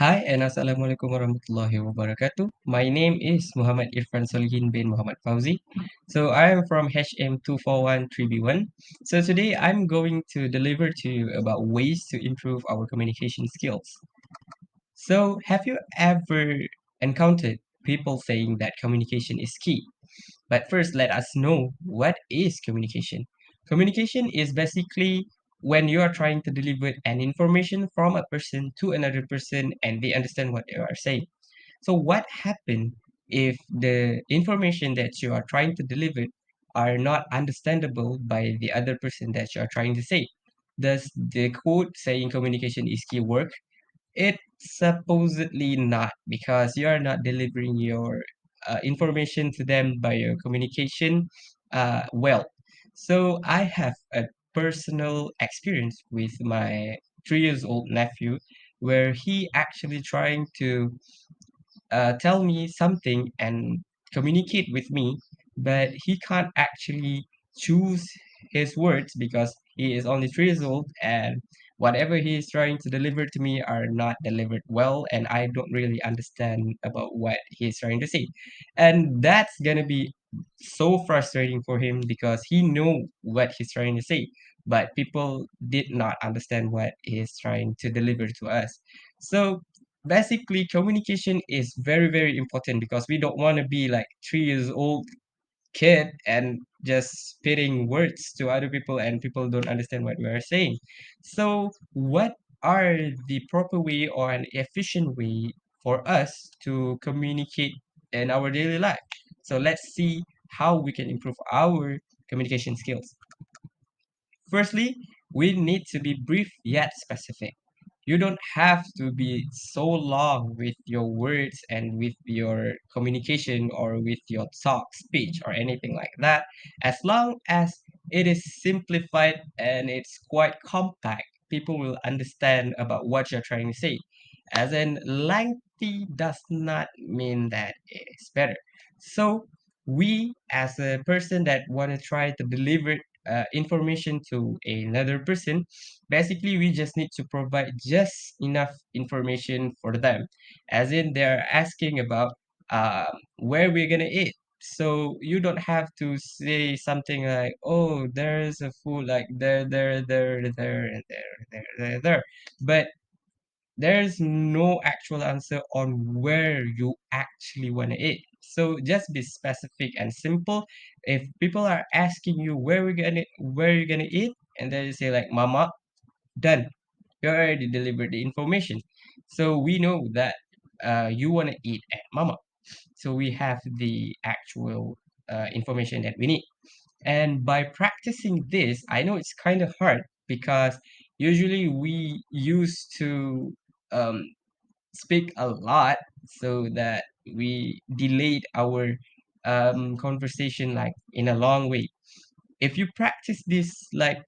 Hi and Assalamualaikum warahmatullahi wabarakatuh. My name is Muhammad Irfan Solihin bin Muhammad Fauzi. So I am from HM2413B1. So today I'm going to deliver to you about ways to improve our communication skills. So have you ever encountered people saying that communication is key? But first, let us know what is communication. Communication is basically when you are trying to deliver an information from a person to another person and they understand what you are saying. So what happens if the information that you are trying to deliver are not understandable by the other person that you are trying to say? Does the quote saying communication is key work? It's supposedly not because you are not delivering your information to them by your communication well. So I have a personal experience with my 3 years old nephew where he actually trying to tell me something and communicate with me, but he can't actually choose his words because he is only 3 years old and whatever he is trying to deliver to me are not delivered well and I don't really understand about what he is trying to say. And that's gonna be so frustrating for him because he know what he's trying to say, but people did not understand what he is trying to deliver to us. So basically communication is very very important because we don't want to be like 3 years old kid and just spitting words to other people and people don't understand what we are saying. So what are the proper way or an efficient way for us to communicate in our daily life? So let's see how we can improve our communication skills. Firstly, we need to be brief yet specific. You don't have to be so long with your words and with your communication or with your talk, speech, or anything like that. As long as it is simplified and it's quite compact, people will understand about what you're trying to say. As in, lengthy does not mean that it is better. So, we as a person that want to try to deliver information to another person, basically we just need to provide just enough information for them. As in they're asking about where we're gonna eat. So you don't have to say something like, oh, there's a food like there, and there. But there's no actual answer on where you actually want to eat. So just be specific and simple. If people are asking you where you're gonna eat, and then you say like mama, done. You already delivered the information. So we know that you want to eat at mama. So we have the actual information that we need. And by practicing this, I know it's kind of hard because usually we used to um, speak a lot so that we delayed our conversation like in a long way. If you practice this like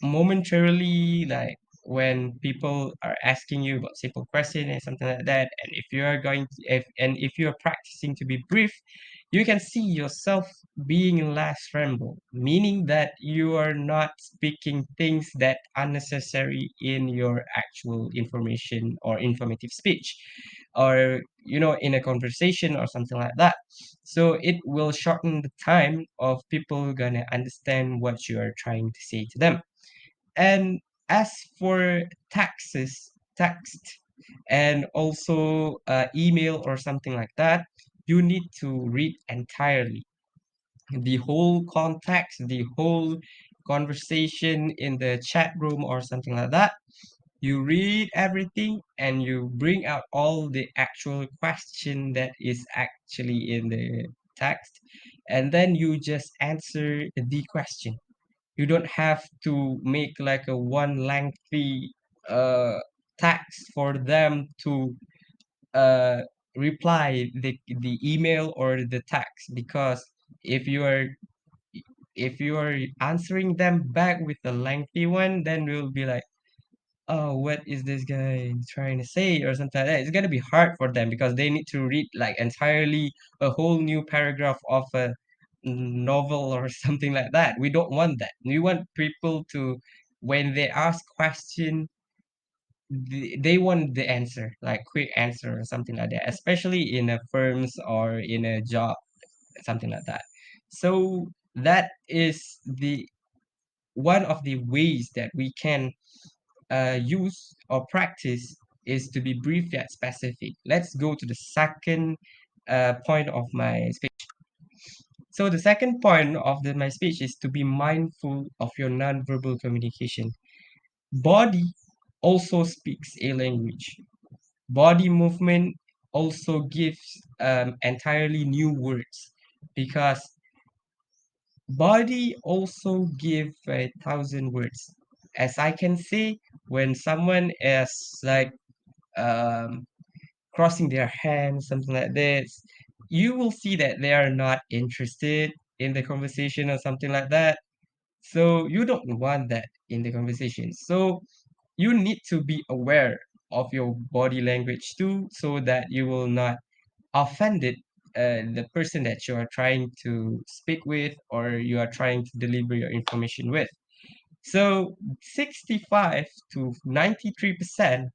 momentarily, like when people are asking you about simple question and something like that, and if you are going to, if you are practicing to be brief, you can see yourself being less ramble, meaning that you are not speaking things that unnecessary in your actual information or informative speech, or in a conversation or something like that. So it will shorten the time of people gonna understand what you are trying to say to them. And as for text and also email or something like that, you need to read entirely the whole context, the whole conversation in the chat room or something like that. You read everything and you bring out all the actual question that is actually in the text, and then you just answer the question. You don't have to make like a one lengthy uh text for them to uh reply the email or the text, because if you are if you are answering them back with a lengthy one, then we'll be like, oh, what is this guy trying to say or something like that. It's gonna be hard for them because they need to read like entirely a whole new paragraph of a novel or something like that. We don't want that. We want people to, when they ask question, they want the answer, like quick answer or something like that, especially in a firms or in a job, something like that. So that is the one of the ways that we can use or practice is to be brief yet specific. Let's go to the second point of my speech. So the second point of my speech is to be mindful of your nonverbal communication. Body also speaks a language. Body movement also gives entirely new words because body also give 1,000 words. As I can say, when someone is like um, crossing their hands, something like this, you will see that they are not interested in the conversation or something like that. So you don't want that in the conversation. So you need to be aware of your body language too, so that you will not offended the person that you are trying to speak with or you are trying to deliver your information with. So 65 to 93%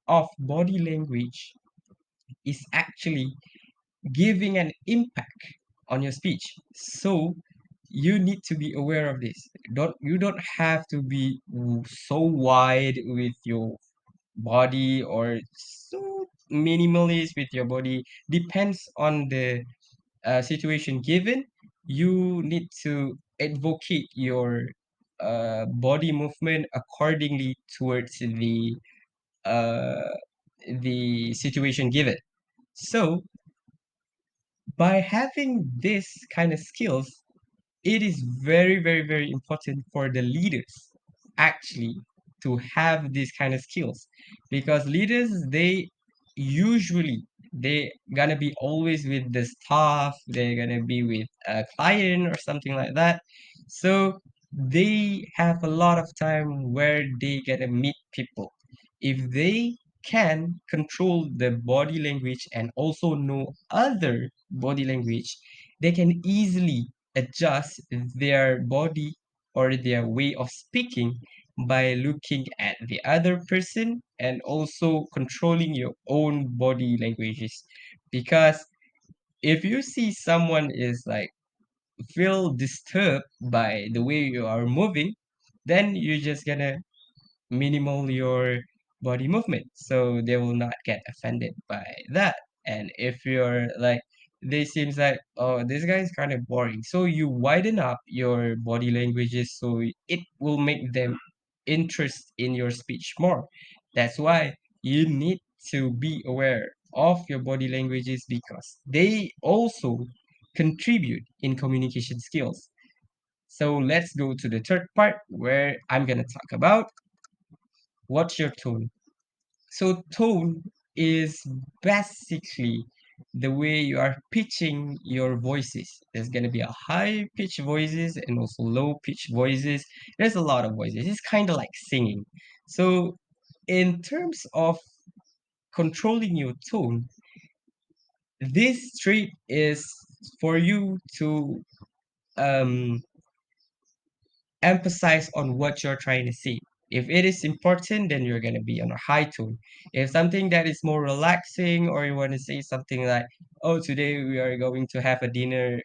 of body language is actually giving an impact on your speech. So you need to be aware of this. You don't have to be so wide with your body or so minimalist with your body. Depends on the situation given. You need to advocate your body movement accordingly towards uh, the situation given. So by having this kind of skills, it is very, very, very important for the leaders actually to have these kind of skills, because leaders, they gonna be always with the staff, they're gonna be with a client or something like that. So they have a lot of time where they gonna meet people. If they can control the body language and also know other body language, they can easily adjust their body or their way of speaking by looking at the other person and also controlling your own body languages. Because if you see someone is like feel disturbed by the way you are moving, then you're just gonna minimal your body movement so they will not get offended by that. And if you're like they seems like, oh, this guy is kind of boring, so you widen up your body languages so it will make them interest in your speech more. That's why you need to be aware of your body languages, because they also contribute in communication skills. So let's go to the third part where I'm going to talk about what's your tone. So tone is basically the way you are pitching your voices. There's gonna be a high pitch voices and also low pitch voices. There's a lot of voices. It's kind of like singing. So in terms of controlling your tone, this trait is for you to um emphasize on what you're trying to say. If it is important, then you're going to be on a high tone. If something that is more relaxing, or you want to say something like, "Oh, today we are going to have a dinner,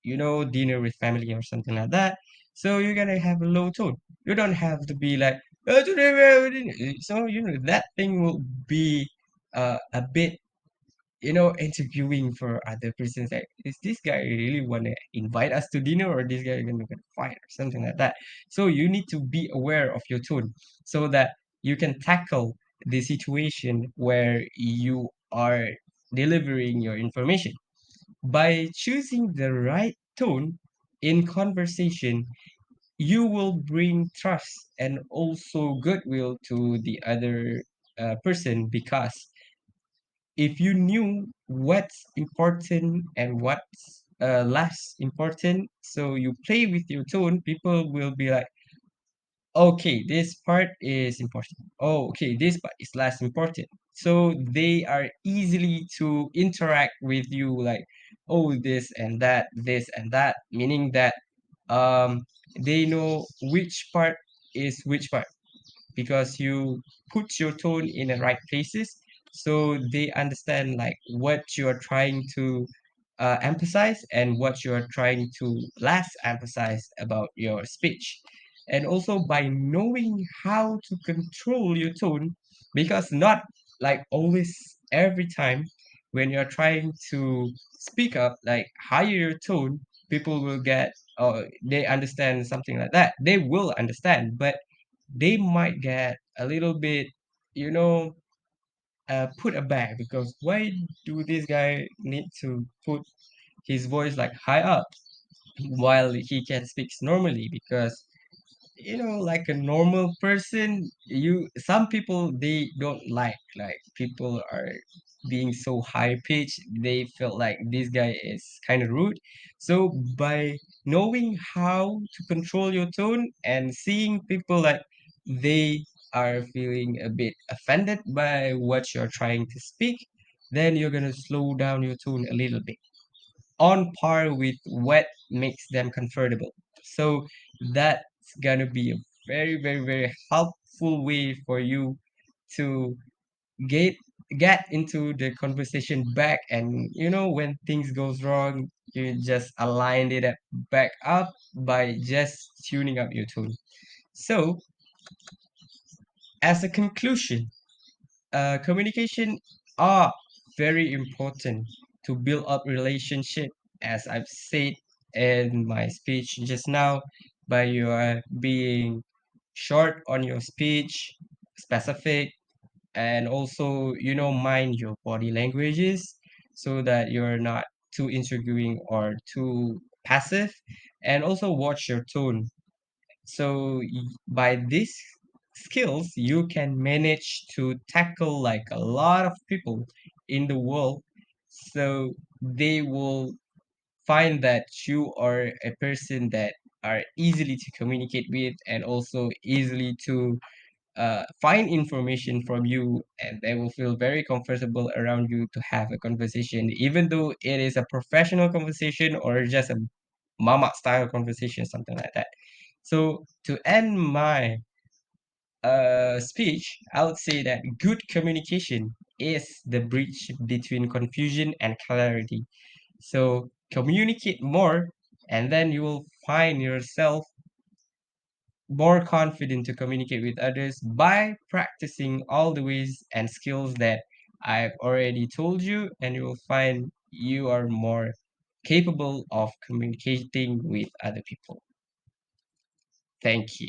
dinner with family or something like that," so you're gonna have a low tone. You don't have to be like, "Oh, today we have a dinner." So that thing will be a bit interviewing for other persons, like, is this guy really want to invite us to dinner, or this guy gonna get fired or something like that. So you need to be aware of your tone so that you can tackle the situation where you are delivering your information. By choosing the right tone in conversation, you will bring trust and also goodwill to the other person, because if you knew what's important and what's less important, so you play with your tone, people will be like, okay, this part is important. Oh, okay, this part is less important. So they are easily to interact with you, like, oh, this and that, meaning that um they know which part is which part. because you put your tone in the right places, so they understand like what you are trying to emphasize and what you are trying to less emphasize about your speech. And also by knowing how to control your tone, because not like always every time when you're trying to speak up, like higher your tone, people will get or they understand something like that. They will understand, but they might get a little bit, you know, put aback because why do this guy need to put his voice like high up while he can speak normally? Because like a normal person, you some people they don't like people are being so high pitched. They feel like this guy is kind of rude. So by knowing how to control your tone and seeing people like they are feeling a bit offended by what you're trying to speak, then you're gonna slow down your tone a little bit on par with what makes them comfortable. So that's gonna be a very, very, very helpful way for you to get get into the conversation back. And when things goes wrong, you just align it back up by just tuning up your tone. So as a conclusion, communication are very important to build up relationship, as I've said in my speech just now, by your being short on your speech, specific, and also mind your body languages so that you're not too intriguing or too passive, and also watch your tone. So by these skills, you can manage to tackle like a lot of people in the world. So they will find that you are a person that are easily to communicate with and also easily to find information from you, and they will feel very comfortable around you to have a conversation, even though it is a professional conversation or just a mama style conversation, something like that. So to end my speech, I would say that good communication is the bridge between confusion and clarity. So communicate more, and then you will find yourself more confident to communicate with others by practicing all the ways and skills that I've already told you, and you will find you are more capable of communicating with other people. Thank you.